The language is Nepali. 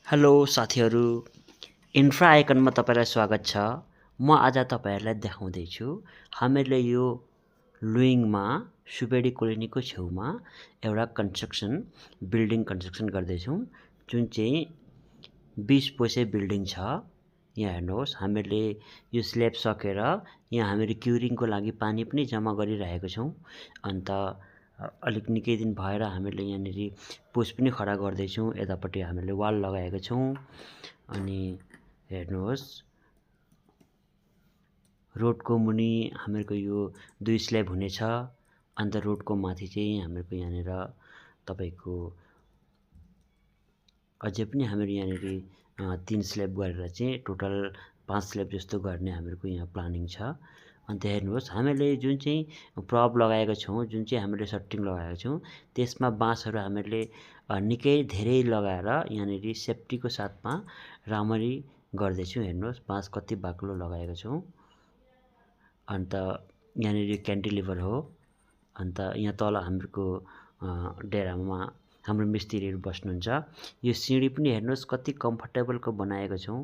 हेलो साथीहरू, इन्फ्रा आइकनमा तपाईँलाई स्वागत छ। म आज तपाईँहरूलाई देखाउँदैछु हामीले यो लुइङमा सुपेडी कोलोनीको छेउमा एउटा बिल्डिङ कन्स्ट्रक्सन गर्दैछौँ, जुन चाहिँ 20 पोसे बिल्डिङ छ। यहाँ हेर्नुहोस्, हामीले यो स्ल्याब सकेर यहाँ हामीले क्युरिङको लागि पानी पनि जम्मा गरिरहेको छौँ। अन्त अलिक निकै दिन भएर हामीले यहाँनिर पोस्ट पनि खडा गर्दैछौँ। यतापट्टि हामीले वाल लगाएका छौँ। अनि हेर्नुहोस्, रोडको मुनि हामीहरूको यो 2 स्ल्याब हुनेछ। अन्त रोडको माथि चाहिँ हामीहरूको यहाँनिर तपाईँको अझै पनि हामीहरू यहाँनिर 3 स्ल्याब गरेर चाहिँ टोटल 5 स्ल्याब जस्तो गर्ने हामीहरूको यहाँ प्लानिङ छ। अन्त हेर्नुहोस्, हामीले जुन चाहिँ प्रब लगाएका छौँ, जुन चाहिँ हामीले सटिङ लगाएका छौँ, त्यसमा बाँसहरू हामीले निकै धेरै लगाएर यहाँनिर सेफ्टीको साथमा राम्ररी गर्दैछौँ। हेर्नुहोस्, बाँस कति बाक्लो लगाएका छौँ। अन्त यहाँनिर क्यान्टिलिभर हो। अन्त यहाँ तल हामीहरूको डेरामा हाम्रो मिस्त्रीहरू बस्नुहुन्छ। यो सिँढी पनि हेर्नुहोस् कति कम्फर्टेबलको बनाएको छौँ।